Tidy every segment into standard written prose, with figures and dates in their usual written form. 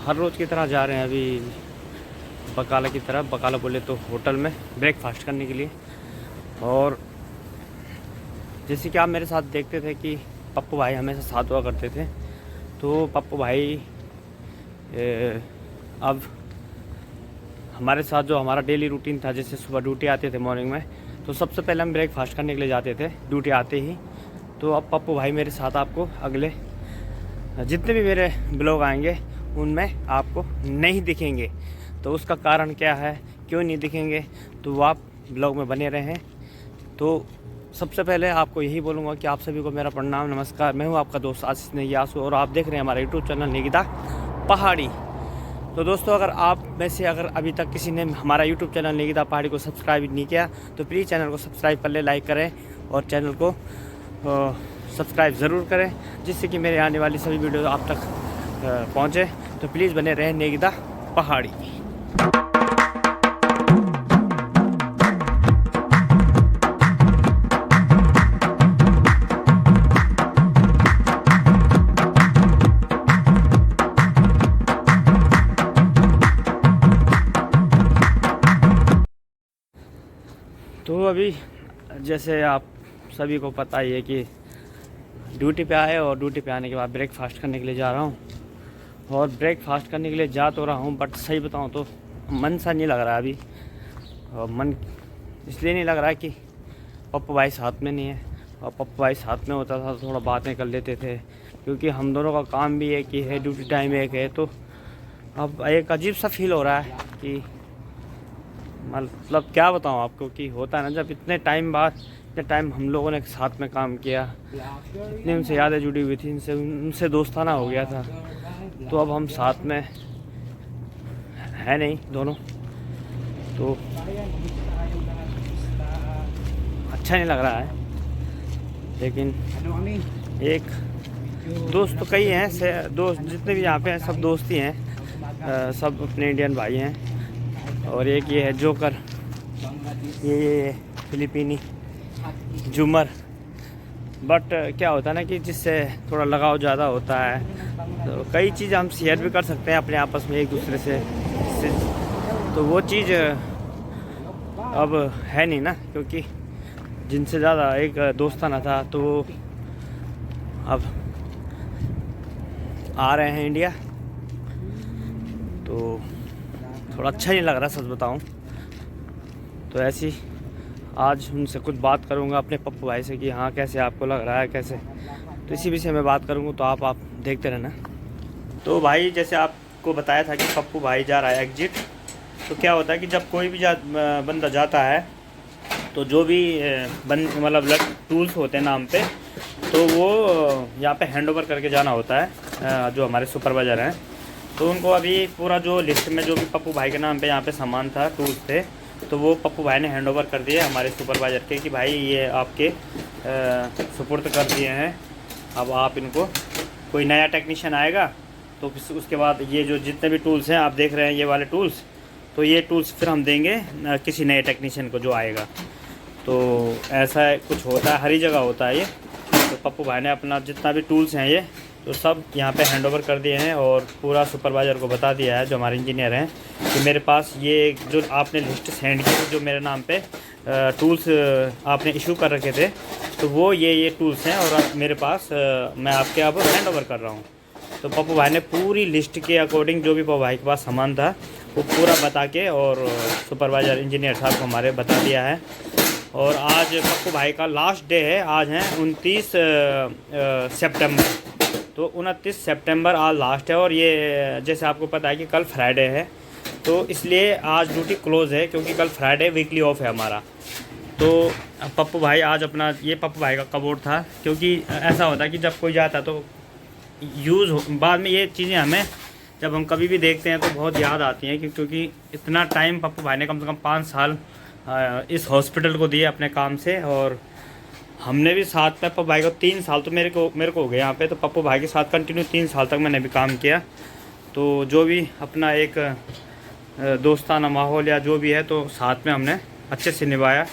हर रोज़ की तरह जा रहे हैं अभी बकाला की तरफ। बकाला बोले तो होटल में ब्रेकफास्ट करने के लिए। और जैसे कि आप मेरे साथ देखते थे कि पप्पू भाई हमेशा साथ हुआ करते थे, तो पप्पू भाई अब हमारे साथ जो हमारा डेली रूटीन था, जैसे सुबह ड्यूटी आते थे मॉर्निंग में, तो सबसे पहले हम ब्रेकफास्ट करने के लिए जाते थे ड्यूटी आते ही। तो अब पप्पू भाई मेरे साथ आपको अगले जितने भी मेरे ब्लॉग आएंगे उनमें आपको नहीं दिखेंगे। तो उसका कारण क्या है, क्यों नहीं दिखेंगे, तो वो आप ब्लॉग में बने रहें। तो सबसे पहले आपको यही बोलूँगा कि आप सभी को मेरा प्रणाम, नमस्कार। मैं हूँ आपका दोस्त आशीष नेगियासु और आप देख रहे हैं हमारा यूट्यूब चैनल नेगिदा पहाड़ी। तो दोस्तों, अगर आप में से अगर अभी तक किसी ने हमारा यूट्यूब चैनल नेगिदा पहाड़ी को सब्सक्राइब नहीं किया तो प्लीज़ चैनल को सब्सक्राइब कर ले, लाइक करें और चैनल को सब्सक्राइब ज़रूर करें, जिससे कि मेरे आने वाली सभी वीडियो आप तक पहुँचे। तो प्लीज़ बने रहें नेगिदा पहाड़ी। तो अभी जैसे आप सभी को पता ही है कि ड्यूटी पे आए और ड्यूटी पे आने के बाद ब्रेकफास्ट करने के लिए जा रहा हूँ। और ब्रेकफास्ट करने के लिए जा तो रहा हूँ, बट सही बताऊँ तो मन सा नहीं लग रहा है अभी। और मन इसलिए नहीं लग रहा है कि पप्पू भाई साथ में नहीं है। और पप्पू भाई साथ में होता था तो थोड़ा बातें कर लेते थे, क्योंकि हम दोनों का काम भी एक ही है, ड्यूटी टाइम एक है। तो अब एक अजीब सा फील हो रहा है कि मतलब क्या बताऊँ आपको, कि होता है ना जब इतने टाइम बाद, इतने टाइम हम लोगों ने साथ में काम किया, इतनी उनसे यादें जुड़ी हुई थी, उनसे दोस्ताना हो गया था, तो अब हम साथ में है नहीं दोनों, तो अच्छा नहीं लग रहा है। लेकिन एक दोस्त तो कई हैं, दोस्त जितने भी यहाँ पे हैं सब दोस्त ही हैं, सब अपने इंडियन भाई हैं। और एक ये है जोकर, ये फिलिपीनी झूमर। बट क्या होता है ना कि जिससे थोड़ा लगाव ज़्यादा होता है, तो कई चीज़ हम शेयर भी कर सकते हैं अपने आपस में एक दूसरे से। तो वो चीज़ अब है नहीं ना, क्योंकि जिनसे ज़्यादा एक दोस्ताना था, तो वो अब आ रहे हैं इंडिया, तो थोड़ा अच्छा नहीं लग रहा सच बताऊं। तो ऐसी आज उनसे कुछ बात करूंगा अपने पप्पू भाई से कि हाँ कैसे आपको लग रहा है, कैसे, तो इसी विषय में बात करूंगा। तो आप देखते रहना। तो भाई जैसे आपको बताया था कि पप्पू भाई जा रहा है एग्जिट। तो क्या होता है कि जब कोई भी बंदा जाता है, तो जो भी मतलब टूल्स होते हैं नाम पे, तो वो यहाँ पे हैंड ओवर करके जाना होता है, जो हमारे सुपरवाइज़र हैं। तो उनको अभी पूरा जो लिस्ट में जो भी पप्पू भाई के नाम पे यहाँ पे सामान था, टूल्स थे, तो वो पप्पू भाई ने हैंड ओवर कर दिए हमारे सुपरवाइज़र के कि भाई ये आपके सुपुर्द कर दिए हैं। अब आप इनको, कोई नया टेक्नीशियन आएगा तो उसके बाद ये जो जितने भी टूल्स हैं आप देख रहे हैं, ये वाले टूल्स, तो ये टूल्स फिर हम देंगे किसी नए टेक्नीशियन को जो आएगा। तो ऐसा कुछ होता है, हर ही जगह होता है ये। तो पप्पू भाई ने अपना जितना भी टूल्स हैं ये तो सब यहाँ पे हैंडओवर कर दिए हैं, और पूरा सुपरवाइज़र को बता दिया है जो हमारे इंजीनियर हैं कि मेरे पास ये जो आपने लिस्ट सेंड की, जो मेरे नाम पे टूल्स आपने इशू कर रखे थे, तो वो ये टूल्स हैं, और अब मेरे पास मैं आपके अब हैंडओवर कर रहा हूँ। तो पप्पू भाई ने पूरी लिस्ट के अकॉर्डिंग जो भी पप्पू भाई के पास सामान था वो पूरा बता के, और सुपरवाइज़र इंजीनियर साहब को हमारे बता दिया है। और आज पप्पू भाई का लास्ट डे है, आज है 29 सितंबर। तो 29 सितंबर आज लास्ट है। और ये जैसे आपको पता है कि कल फ्राइडे है, तो इसलिए आज ड्यूटी क्लोज़ है, क्योंकि कल फ्राइडे वीकली ऑफ है हमारा। तो पप्पू भाई आज अपना, ये पप्पू भाई का कबोर्ड था, क्योंकि ऐसा होता है कि जब कोई जाता है तो बाद में ये चीज़ें हमें जब हम कभी भी देखते हैं तो बहुत याद आती हैं, क्योंकि इतना टाइम पप्पू भाई ने कम से कम 5 साल इस हॉस्पिटल को दिए अपने काम से। और हमने भी साथ में पप्पू भाई को 3 साल तो मेरे को हो गए यहाँ पे, तो पप्पू भाई के साथ कंटिन्यू 3 साल तक मैंने भी काम किया। तो जो भी अपना एक दोस्ताना माहौल या जो भी है, तो साथ में हमने अच्छे से निभाया।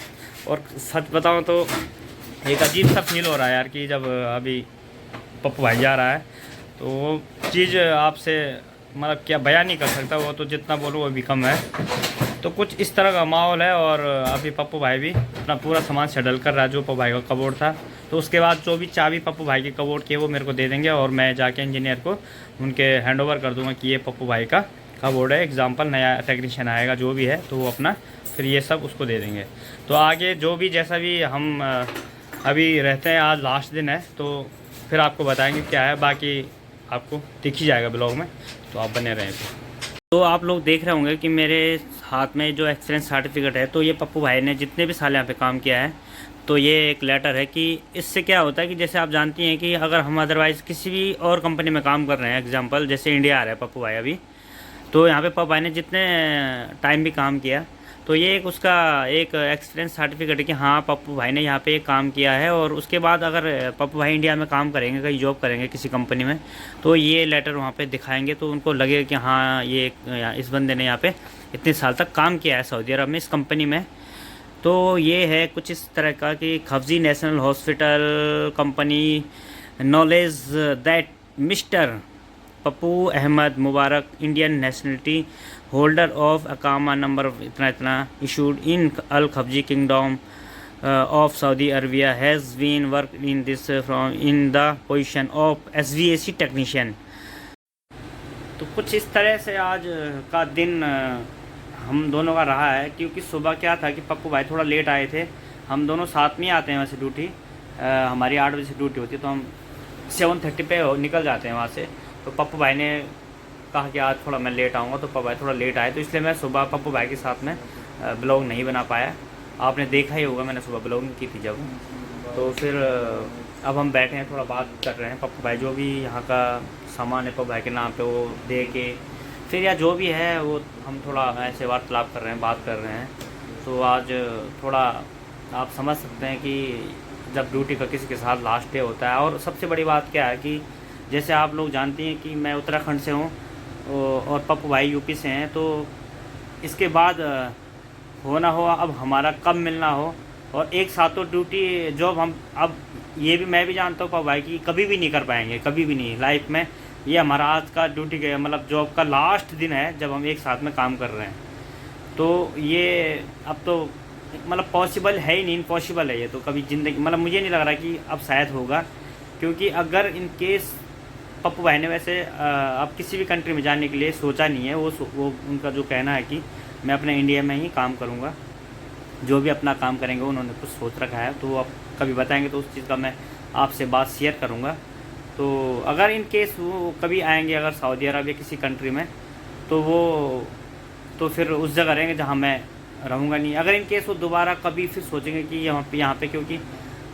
और सच बताऊँ तो एक अजीब सा फील हो रहा है यार, कि जब अभी पप्पू भाई जा रहा है, तो वो चीज़ आपसे मतलब क्या बयान नहीं कर सकता, वो तो जितना बोलूँ वो भी कम है। तो कुछ इस तरह का माहौल है। और अभी पप्पू भाई भी अपना पूरा सामान सेटल कर रहा है, जो पप्पू भाई का कबोर्ड था। तो उसके बाद जो भी चाबी पप्पू भाई के कबोर्ड की है वो मेरे को दे देंगे, और मैं जाके इंजीनियर को उनके हैंड ओवर कर दूंगा कि ये पप्पू भाई का कबोर्ड है। एग्जाम्पल नया टेक्नीशियन आएगा जो भी है, तो वो अपना फिर ये सब उसको दे देंगे। तो आगे जो भी जैसा भी हम अभी रहते हैं, आज लास्ट दिन है, तो फिर आपको बताएंगे क्या है। बाकी आपको दिख ही जाएगा ब्लॉग में, तो आप बने रहें। तो आप लोग देख रहे होंगे कि मेरे हाथ में जो एक्सपीरियंस सर्टिफिकेट है, तो ये पप्पू भाई ने जितने भी साल यहाँ पे काम किया है, तो ये एक लेटर है कि इससे क्या होता है कि जैसे आप जानती हैं कि अगर हम अदरवाइज़ किसी भी और कंपनी में काम कर रहे हैं, एग्जांपल जैसे इंडिया आ रहा है पप्पू भाई अभी, तो यहाँ पे पप्पू भाई ने जितने टाइम भी काम किया, तो ये एक उसका एक एक्सपीरियंस सर्टिफिकेट है कि हाँ पप्पू भाई ने यहाँ पे काम किया है। और उसके बाद अगर पप्पू भाई इंडिया में काम करेंगे, कहीं जॉब करेंगे किसी कंपनी में, तो ये लेटर वहाँ पे दिखाएंगे, तो उनको लगेगा कि हाँ ये इस बंदे ने यहाँ पे इतने साल तक काम किया है सऊदी अरब में इस कंपनी में। तो ये है कुछ इस तरह का कि Khafji national hospital company knowledge that mister Pappu Ahmed Mubarak Indian nationality holder of अकामा नंबर इतना इतना issued in Al Khafji kingdom of Saudi Arabia has been work in this from in the position of SVAC technician. तो कुछ इस तरह से आज का दिन हम दोनों का रहा है, क्योंकि सुबह क्या था कि पप्पू भाई थोड़ा लेट आए थे। हम दोनों साथ में आते हैं वैसे ड्यूटी, हमारी 8 बजे से ड्यूटी होती है, तो हम 7:30 पे निकल जाते हैं वहाँ से। तो पप्पू भाई ने कहा कि आज थोड़ा मैं लेट आऊँगा, तो पप्पू भाई थोड़ा लेट आए, तो इसलिए मैं सुबह पप्पू भाई के साथ में ब्लॉग नहीं बना पाया। आपने देखा ही होगा मैंने सुबह ब्लॉगिंग की थी जब। तो फिर अब हम बैठे हैं, थोड़ा बात कर रहे हैं। पप्पू भाई जो भी यहाँ का सामान है पप्पू भाई के नाम पे वो दे के फिर या जो भी है वो हम थोड़ा ऐसे वार्तालाप कर रहे हैं, बात कर रहे हैं। तो आज थोड़ा आप समझ सकते हैं कि जब ड्यूटी का किसी के साथ लास्ट डे होता है। और सबसे बड़ी बात क्या है कि जैसे आप लोग जानती हैं कि मैं उत्तराखंड से हूँ और पप्पू भाई यूपी से हैं, तो इसके बाद हो ना हो अब हमारा कब मिलना हो, और एक साथ तो ड्यूटी जॉब हम अब ये भी मैं भी जानता हूँ पप्पू भाई की कभी भी नहीं कर पाएंगे, कभी भी नहीं लाइफ में। ये हमारा आज का ड्यूटी का मतलब जॉब का लास्ट दिन है जब हम एक साथ में काम कर रहे हैं। तो ये अब तो मतलब पॉसिबल है ही नहीं, इम्पॉसिबल है ये तो कभी ज़िंदगी, मतलब मुझे नहीं लग रहा कि अब शायद होगा। क्योंकि अगर इन केस पप्पू भाई ने वैसे अब किसी भी कंट्री में जाने के लिए सोचा नहीं है, वो उनका जो कहना है कि मैं अपने इंडिया में ही काम करूँगा, जो भी अपना काम करेंगे उन्होंने कुछ सोच रखा है, तो वो अब कभी बताएंगे तो उस चीज़ का मैं आपसे बात शेयर करूँगा। तो अगर इन केस वो कभी आएंगे अगर सऊदी अरब या किसी कंट्री में, तो वो तो फिर उस जगह रहेंगे जहाँ मैं रहूँगा नहीं। अगर इन केस वो दोबारा कभी फिर सोचेंगे कि यहाँ पे क्योंकि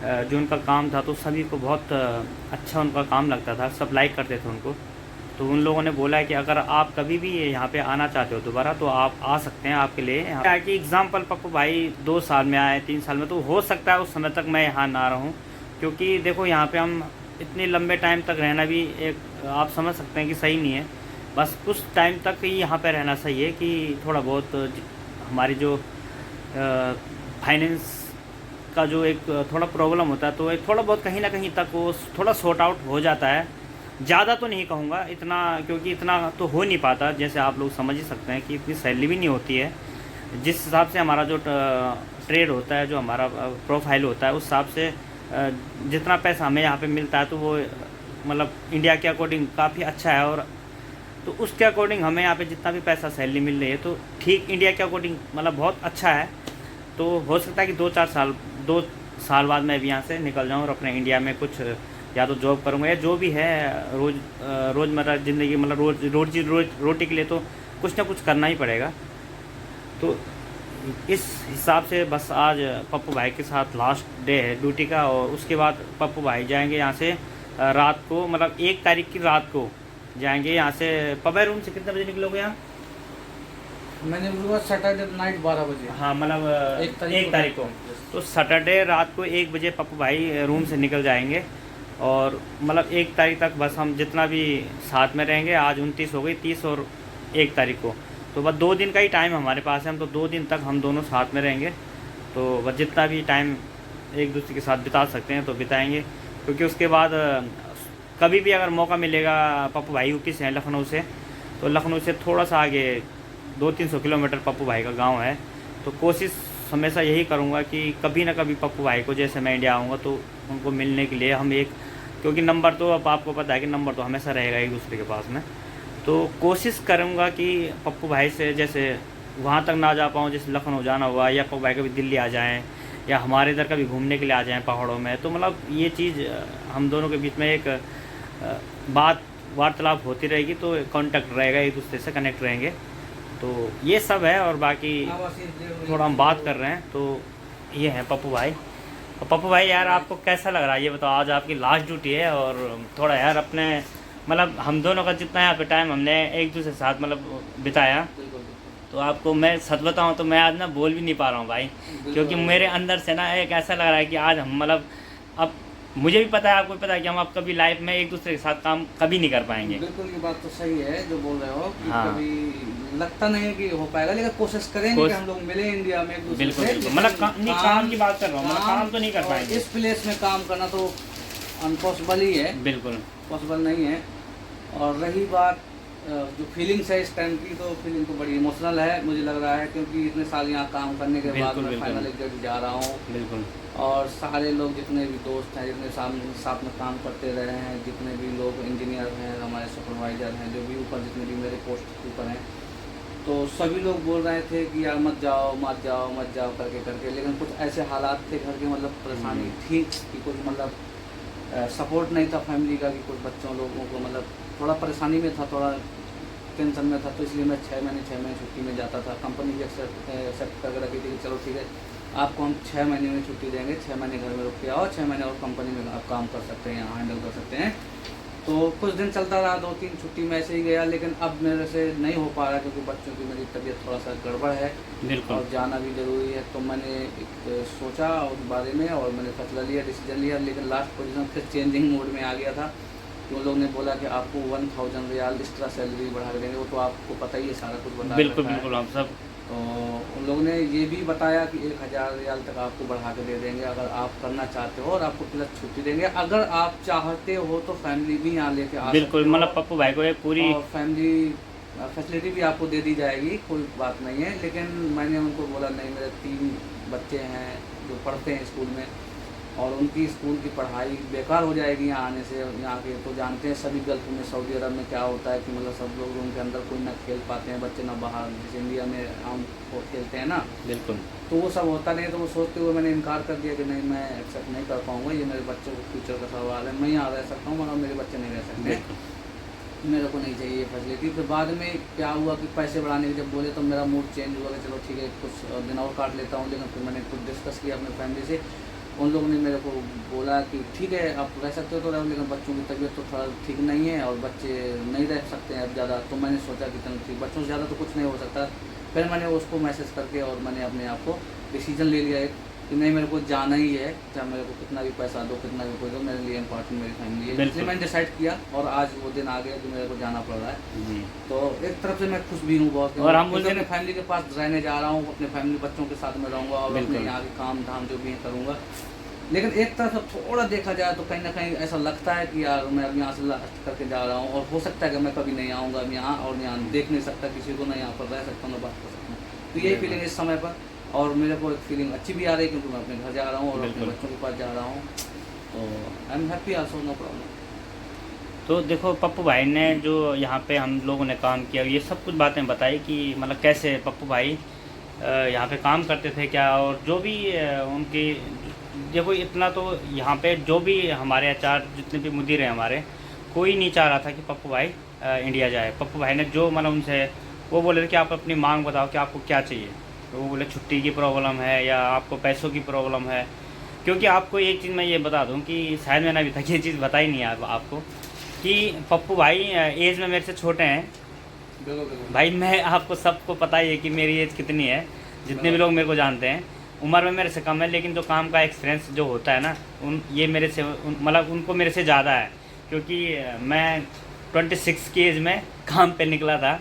जो उनका काम था तो सभी को बहुत अच्छा उनका काम लगता था, सब लाइक करते थे उनको। तो उन लोगों ने बोला है कि अगर आप कभी भी यहाँ पे आना चाहते हो दोबारा तो आप आ सकते हैं। आपके लिए यहाँ है कि एग्ज़ाम्पल पप्पू भाई 2 साल में आए, 3 साल में, तो हो सकता है उस समय तक मैं यहाँ ना रहूँ। क्योंकि देखो यहाँ पे हम इतने लंबे टाइम तक रहना भी एक आप समझ सकते हैं कि सही नहीं है। बस कुछ टाइम तक ही यहाँ पे रहना सही है कि थोड़ा बहुत हमारी जो फाइनेंस का जो एक थोड़ा प्रॉब्लम होता है, तो एक थोड़ा बहुत कहीं ना कहीं तक वो थोड़ा सॉर्ट आउट हो जाता है। ज़्यादा तो नहीं कहूँगा इतना, क्योंकि इतना तो हो नहीं पाता, जैसे आप लोग समझ ही सकते हैं कि इतनी सैलरी भी नहीं होती है। जिस हिसाब से हमारा जो ट्रेड होता है, जो हमारा प्रोफाइल होता है, उस हिसाब से जितना पैसा हमें यहाँ पे मिलता है तो वो मतलब इंडिया के अकॉर्डिंग काफ़ी अच्छा है। और तो उसके अकॉर्डिंग हमें यहाँ पे जितना भी पैसा सैलरी मिल रही है तो ठीक इंडिया के अकॉर्डिंग मतलब बहुत अच्छा है। तो हो सकता है कि 2 साल बाद मैं भी यहाँ से निकल जाऊँ और अपने इंडिया में कुछ या तो जॉब करूँगा या जो भी है रोज़मर्रा ज़िंदगी, मतलब रोटी के लिए तो कुछ ना कुछ करना ही पड़ेगा। तो इस हिसाब से बस आज पप्पू भाई के साथ लास्ट डे है ड्यूटी का, और उसके बाद पप्पू भाई जाएंगे यहाँ से रात को, मतलब 1 तारीख की रात को जाएंगे यहाँ से। पब्बा रूम से कितने बजे निकलोगे यहाँ? मैंने बोला सैटरडे नाइट 12 बजे। हाँ, मतलब 1 तारीख को। तो सैटरडे रात को 1 बजे पप्पू भाई रूम से निकल जाएंगे, और मतलब 1 तारीख तक बस हम जितना भी साथ में रहेंगे। आज 29 हो गई, 30 और 1 तारीख को, तो बस 2 दिन का ही टाइम हमारे पास है। हम तो 2 दिन तक हम दोनों साथ में रहेंगे, तो बस जितना भी टाइम एक दूसरे के साथ बिता सकते हैं तो बिताएंगे। क्योंकि उसके बाद कभी भी अगर मौका मिलेगा, पप्पू भाई यूपी से हैं, लखनऊ से, तो लखनऊ से थोड़ा सा आगे 200-300 किलोमीटर पप्पू भाई का गांव है। तो कोशिश हमेशा यही करूंगा कि कभी ना कभी पप्पू भाई को, जैसे मैं इंडिया आऊँगा तो उनको मिलने के लिए हम एक, क्योंकि नंबर तो अब आपको पता है कि नंबर तो हमेशा रहेगा एक दूसरे के पास में, तो कोशिश करूँगा कि पप्पू भाई से जैसे वहाँ तक ना जा पाऊँ, जैसे लखनऊ जाना हुआ, या पप्पू भाई कभी दिल्ली आ जाएँ या हमारे इधर कभी घूमने के लिए आ जाएँ पहाड़ों में, तो मतलब ये चीज़ हम दोनों के बीच में एक बात वार्तालाप होती रहेगी, तो कांटेक्ट रहेगा, एक दूसरे से कनेक्ट रहेंगे। तो ये सब है, और बाकी थोड़ा हम बात कर रहे हैं। तो ये हैं पप्पू भाई। तो पप्पू भाई यार, आपको कैसा लग रहा है ये बताओ? आज आपकी लास्ट ड्यूटी है, और थोड़ा यार अपने मतलब हम दोनों का जितना यहाँ पे टाइम हमने एक दूसरे के साथ मतलब बिताया, तो आपको मैं सच बताऊँ तो मैं आज ना बोल भी नहीं पा रहा हूँ भाई, क्योंकि मेरे अंदर से ना एक ऐसा लग रहा है कि आज हम मतलब, अब मुझे भी पता है, आपको भी पता है कि हम अब कभी लाइफ में एक दूसरे के साथ काम कभी नहीं कर पाएंगे। बिल्कुल, ये बात तो सही है जो बोल रहे हो कि हाँ। कभी लगता नहीं है कि हो पाएगा, लेकिन कोशिश करेंगे कि हम लोग मिले इंडिया में एक दूसरे बिल्कुल से। बिल्कुल, मतलब काम की बात कर रहा हूँ, मतलब काम तो नहीं कर पाएंगे। इस प्लेस में काम करना तो अनपॉसिबल ही है, बिल्कुल पॉसिबल नहीं है। और रही बात जो फीलिंग्स है इस टाइम की, तो फीलिंग तो बड़ी इमोशनल है मुझे लग रहा है, क्योंकि इतने साल यहाँ काम करने के बाद मैं फाइनल एग्जिट जा रहा हूँ। बिल्कुल। और सारे लोग जितने भी दोस्त हैं, जितने साथ में काम करते रहे हैं, जितने भी लोग इंजीनियर हैं, हमारे सुपरवाइज़र हैं, जो भी ऊपर जितने भी मेरे पोस्ट के ऊपर हैं, तो सभी लोग बोल रहे थे कि यार मत जाओ मत जाओ मत जाओ करके, लेकिन कुछ ऐसे हालात थे घर के, मतलब परेशानी थी कि कुछ मतलब सपोर्ट नहीं था फैमिली का, कि कुछ बच्चों लोगों को मतलब थोड़ा परेशानी में था, थोड़ा टेंशन में था, तो इसलिए मैं 6 महीने छुट्टी में जाता था। कंपनी भी एक्सेप्ट करके रखी थी कि चलो ठीक है, आपको हम 6 महीने में छुट्टी देंगे, 6 महीने घर में रुक के आओ, 6 महीने और कंपनी में आप काम कर सकते हैं, यहाँ हैंडल कर सकते हैं। तो कुछ दिन चलता रहा, 2-3 छुट्टी में ऐसे ही गया, लेकिन अब मेरे से नहीं हो पा रहा, क्योंकि बच्चों की मेरी तबीयत थोड़ा सा गड़बड़ है और जाना भी ज़रूरी है। तो मैंने एक सोचा उस बारे में, और मैंने फैसला लिया, डिसीजन लिया, लेकिन लास्ट पोजीशन फिर चेंजिंग मोड में आ गया था। तो उन लोग ने बोला कि आपको 1000 रियाल एक्स्ट्रा सैलरी बढ़ा के देंगे, वो तो आपको पता ही है, सारा कुछ बता बिल्कुल बिल्कुल हम सब। तो उन लोगों ने ये भी बताया कि 1000 रियाल तक आपको बढ़ा के दे देंगे अगर आप करना चाहते हो, और आपको प्लस छुट्टी देंगे अगर आप चाहते हो, तो फैमिली भी यहाँ लेके आ बिल्कुल, मतलब पप्पू भाई को एक पूरी फैमिली फैसिलिटी भी आपको दे दी जाएगी, कोई बात नहीं है। लेकिन मैंने उनको बोला नहीं, मेरे 3 बच्चे हैं जो पढ़ते हैं स्कूल में, और उनकी स्कूल की पढ़ाई बेकार हो जाएगी यहाँ आने से। यहाँ के तो जानते हैं सभी गल्फ में, सऊदी अरब में क्या होता है कि मतलब सब लोग रूम के अंदर कोई ना खेल पाते हैं बच्चे, ना बाहर, जैसे इंडिया में हम वो खेलते हैं ना। बिल्कुल। तो वो सब होता नहीं है, तो वो सोचते हुए मैंने इनकार कर दिया कि नहीं, मैं एक्सेप्ट नहीं कर पाऊँगा, ये मेरे बच्चों को फ्यूचर का सवाल है, मैं यहाँ रह सकता हूँ मगर मेरे बच्चे नहीं रह सकते, मेरे को नहीं चाहिए ये फैसिलिटी। फिर बाद में क्या हुआ कि पैसे बढ़ाने के जब बोले, तो मेरा मूड चेंज हुआ कि चलो ठीक है, कुछ दिन और काट लेता हूँ। लेकिन फिर मैंने कुछ डिस्कस किया अपनी फैमिली से, उन लोगों ने मेरे को बोला कि ठीक है आप रह सकते हो तो रहो, लेकिन बच्चों की तबीयत तो थोड़ा ठीक नहीं है और बच्चे नहीं रह सकते हैं अब ज़्यादा। तो मैंने सोचा कि चलो ठीक, बच्चों से ज़्यादा तो कुछ नहीं हो सकता। फिर मैंने उसको मैसेज करके और मैंने अपने आप को डिसीजन ले लिया कि नहीं, मेरे को जाना ही है, चाहे मेरे को कितना भी पैसा दो, कितना भी कोई दो, मेरे लिए इम्पोर्टेंट मेरी फैमिली है। इसलिए मैंने डिसाइड किया, और आज वो दिन आ गया कि मेरे को जाना पड़ रहा है। तो एक तरफ से मैं खुश भी हूँ बहुत, और हम अपने फैमिली के पास रहने जा रहा हूँ, अपने फैमिली बच्चों के साथ में रहूँगा और अपने यहाँ के काम धाम जो भी है करूँगा। लेकिन एक तरफ से थोड़ा देखा जाए तो कहीं ना कहीं ऐसा लगता है कि यार मैं अब यहाँ से लास्ट करके जा रहा हूँ, और हो सकता है कि मैं कभी नहीं आऊँगा अब यहाँ, और यहाँ देख नहीं सकता किसी को, ना यहाँ पर रह सकता हूँ, ना बात कर सकता हूँ। तो यही फीलिंग इस समय पर, और मेरे को एक फीलिंग अच्छी भी आ रही है क्योंकि मैं अपने घर जा रहा हूँ और अपने बच्चों के पास जा रहा हूँ। तो I am happy also, no problem. तो देखो पप्पू भाई ने जो यहाँ पे हम लोगों ने काम किया, ये सब कुछ बातें बताई कि मतलब कैसे पप्पू भाई यहाँ पे काम करते थे क्या, और जो भी उनकी, देखो इतना तो यहाँ पे जो भी हमारे आचार्य जितने भी मुदीर हैं हमारे, कोई नहीं चाह रहा था कि पप्पू भाई इंडिया जाए। पप्पू भाई ने जो मतलब उनसे वो बोले थे कि आप अपनी मांग बताओ कि आपको क्या चाहिए। तो वो बोले छुट्टी की प्रॉब्लम है या आपको पैसों की प्रॉब्लम है। क्योंकि आपको एक चीज़ मैं ये बता दूं कि शायद मैंने अभी तक ये चीज़ बताई नहीं है आपको, कि पप्पू भाई एज में मेरे से छोटे हैं। भाई मैं आपको सबको पता ही है कि मेरी एज कितनी है, जितने भी लोग मेरे को जानते हैं उम्र में मेरे से कम है, लेकिन जो काम का एक्सपीरियंस जो होता है ना, ये मेरे से मतलब उनको मेरे से ज़्यादा है। क्योंकि मैं 26 की एज में काम पे निकला था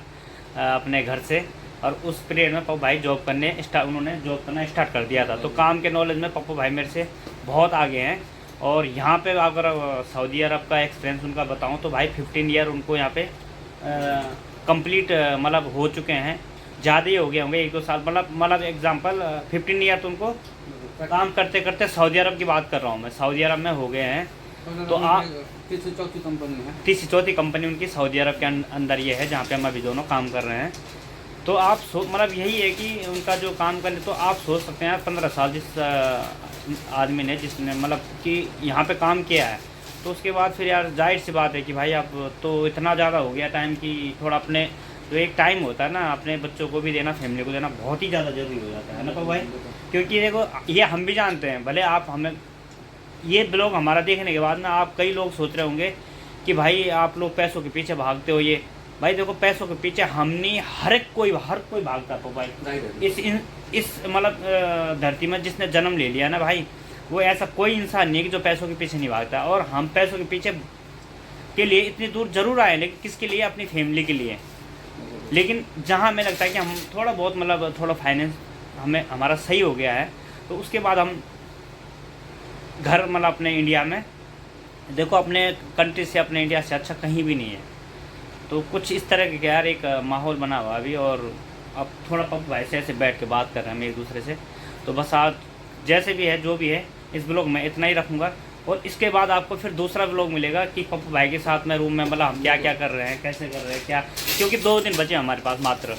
अपने घर से, और उस पीरियड में पप्पू भाई उन्होंने जॉब करना स्टार्ट कर दिया था। तो काम के नॉलेज में पप्पू भाई मेरे से बहुत आगे हैं। और यहाँ पे अगर सऊदी अरब का एक्सपीरियंस उनका बताऊँ तो भाई 15 ईयर उनको यहाँ पे कंप्लीट मतलब हो चुके हैं, ज़्यादा ही हो गए होंगे 1-2 साल, मतलब एग्जांपल 15 ईयर तुमको काम करते करते सऊदी अरब की बात कर रहा हूँ मैं, सऊदी अरब में हो गए हैं। तो आप तीसरी चौथी कंपनी है, तीसरी चौथी कंपनी उनकी सऊदी अरब के अंदर ये है जहाँ पे हम अभी दोनों काम कर रहे हैं। तो आप मतलब यही है कि उनका जो काम करने, तो आप सोच सकते हैं यार 15 साल जिस आदमी ने जिसने मतलब कि यहाँ पे काम किया है, तो उसके बाद फिर यार जाहिर सी बात है कि भाई अब तो इतना ज़्यादा हो गया टाइम कि थोड़ा अपने जो एक टाइम होता है ना अपने बच्चों को भी देना, फैमिली को देना बहुत ही ज़्यादा ज़रूरी हो जाता है ना तो भाई। क्योंकि देखो ये हम भी जानते हैं, भले आप हमें ये ब्लॉग हमारा देखने के बाद ना आप कई लोग सोच रहे होंगे कि भाई आप लोग पैसों के पीछे भागते हो। ये भाई देखो पैसों के पीछे हम नहीं, हर कोई भागता है भाई। इस मतलब धरती में जिसने जन्म ले लिया ना भाई, वो ऐसा कोई इंसान नहीं है कि जो पैसों के पीछे नहीं भागता। और हम पैसों के पीछे के लिए इतनी दूर जरूर आए, लेकिन किसके लिए? अपनी फैमिली के लिए। लेकिन जहाँ हमें लगता है कि हम थोड़ा बहुत मतलब थोड़ा फाइनेंस हमारा सही हो गया है, तो उसके बाद हम घर मतलब अपने इंडिया में, देखो अपने कंट्री से अपने इंडिया से अच्छा कहीं भी नहीं है। तो कुछ इस तरह के यार एक माहौल बना हुआ अभी, और अब थोड़ा पप्पू भाई से ऐसे बैठ के बात कर रहे हैं हम एक दूसरे से। तो बस आज जैसे भी है जो भी है इस ब्लॉग में इतना ही रखूँगा, और इसके बाद आपको फिर दूसरा ब्लॉग मिलेगा कि पप्पू भाई के साथ में रूम में मतलब हम क्या क्या कर रहे हैं, कैसे कर रहे हैं क्या, क्योंकि 2 दिन बचे हमारे पास मात्र।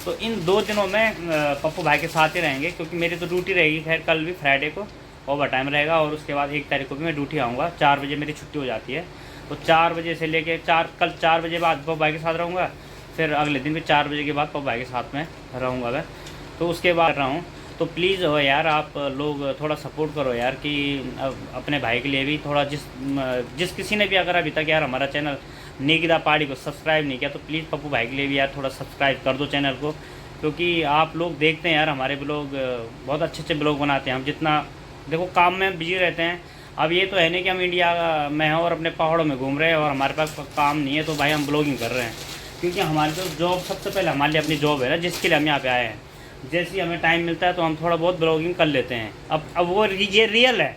तो इन 2 दिनों में पप्पू भाई के साथ ही रहेंगे, क्योंकि मेरी तो ड्यूटी रहेगी खैर कल भी फ्राइडे को ओवर टाइम रहेगा, और उसके बाद 1 तारीख को भी मैं ड्यूटी आऊँगा। 4 बजे मेरी छुट्टी हो जाती है, तो 4 बजे से लेके कल 4 बजे बाद पप्पू भाई के साथ रहूँगा, फिर अगले दिन भी 4 बजे के बाद पप्पू भाई के साथ में रहूँगा मैं। तो उसके बाद रहा हूँ, तो प्लीज़ हो यार आप लोग थोड़ा सपोर्ट करो यार कि अपने भाई के लिए भी थोड़ा, जिस किसी ने भी अगर अभी तक यार हमारा चैनल निकिता पहाड़ी को सब्सक्राइब नहीं किया, तो प्लीज़ पप्पू भाई के लिए भी यार थोड़ा सब्सक्राइब कर दो चैनल को। क्योंकि आप लोग देखते हैं यार हमारे ब्लॉग, बहुत अच्छे ब्लॉग बनाते हैं हम, जितना देखो काम में बिजी रहते हैं। अब ये तो है नहीं कि हम इंडिया में हैं और अपने पहाड़ों में घूम रहे हैं और हमारे पास काम नहीं है तो भाई हम ब्लॉगिंग कर रहे हैं। क्योंकि हमारे तो जॉब सबसे पहले हमारे लिए अपनी जॉब है ना, जिसके लिए हम यहाँ पे आए हैं। जैसे ही हमें टाइम मिलता है तो हम थोड़ा बहुत ब्लॉगिंग कर लेते हैं। अब वो ये रियल है,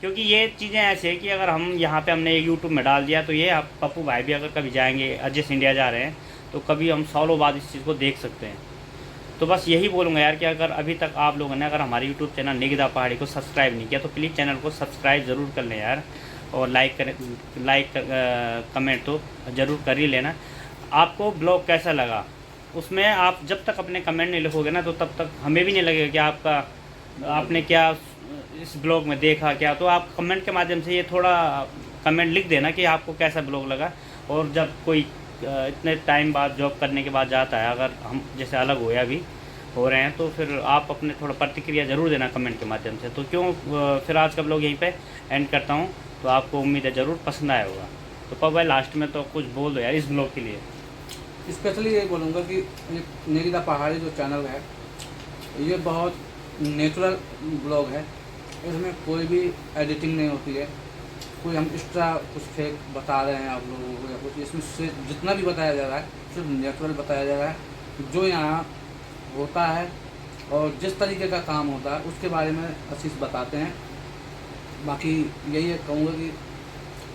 क्योंकि ये चीज़ें ऐसी है कि अगर हम यहाँ पे हमने यूट्यूब में डाल दिया तो ये आप पप्पू भाई भी अगर कभी जाएंगे अजस्ट इंडिया जा रहे हैं तो कभी हम सालों बाद इस चीज़ को देख सकते हैं। तो बस यही बोलूँगा यार कि अगर अभी तक आप लोगों ने अगर हमारे यूट्यूब चैनल निकिता पहाड़ी को सब्सक्राइब नहीं किया तो प्लीज़ चैनल को सब्सक्राइब ज़रूर कर लें यार, और लाइक कमेंट तो ज़रूर कर ही लेना। आपको ब्लॉग कैसा लगा उसमें आप जब तक अपने कमेंट नहीं लिखोगे ना, तो तब तक हमें भी नहीं लगेगा कि आपने क्या इस ब्लॉग में देखा क्या। तो आप कमेंट के माध्यम से ये थोड़ा कमेंट लिख देना कि आपको कैसा ब्लॉग लगा। और जब कोई इतने टाइम बाद जॉब करने के बाद जाता है, अगर हम जैसे अलग हो या अभी हो रहे हैं, तो फिर आप अपने थोड़ा प्रतिक्रिया ज़रूर देना कमेंट के माध्यम से। तो फिर आज का ब्लॉग यहीं पे एंड करता हूँ, तो आपको उम्मीद है ज़रूर पसंद आया होगा। तो पब भाई लास्ट में तो कुछ बोल दो यार इस ब्लॉग के लिए। स्पेशली यही बोलूँगा कि निकिता पहाड़ी जो चैनल है ये बहुत नेचुरल ब्लॉग है, इसमें कोई भी एडिटिंग नहीं होती है, कोई हम एक्स्ट्रा कुछ फेक बता रहे हैं आप लोगों को या कुछ, इसमें से जितना भी बताया जा रहा है सिर्फ नेचुरल बताया जा रहा है। जो यहाँ होता है और जिस तरीके का काम होता है उसके बारे में आशीष बताते हैं। बाकी यही है कहूँगा कि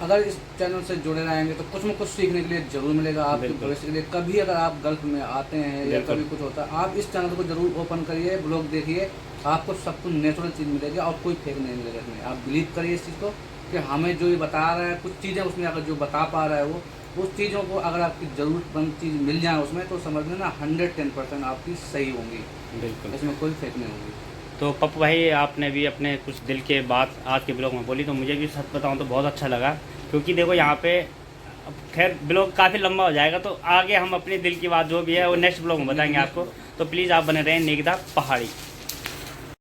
अगर इस चैनल से जुड़े रहेंगे तो कुछ न कुछ सीखने के लिए ज़रूर मिलेगा आपके भविष्य के लिए। कभी अगर आप गल्फ में आते हैं या कभी कुछ होता है, आप इस चैनल को ज़रूर ओपन करिए, ब्लॉग देखिए, आपको सब कुछ नेचुरल चीज़ मिलेगी और कोई फेक नहीं मिलेगा इसमें। आप बिलीव करिए इस चीज़ को कि हमें जो ये बता रहा है, कुछ चीज़ें उसमें अगर जो बता पा रहा है वो, उस चीज़ों को अगर आपकी ज़रूरतमंद चीज़ मिल जाए उसमें, तो समझ लेना 110% आपकी सही होंगी, बिल्कुल, इसमें कोई फेक नहीं होगी। तो पप्पू भाई आपने भी अपने कुछ दिल के बात आज के ब्लॉग में बोली, तो मुझे भी सच बताऊं तो बहुत अच्छा लगा। क्योंकि देखो यहाँ पे अब खैर ब्लॉग काफ़ी लंबा हो जाएगा, तो आगे हम अपने दिल की बात जो भी है वो नेक्स्ट ब्लॉग में बताएंगे आपको। तो प्लीज़ आप बने रहें निकिता पहाड़ी।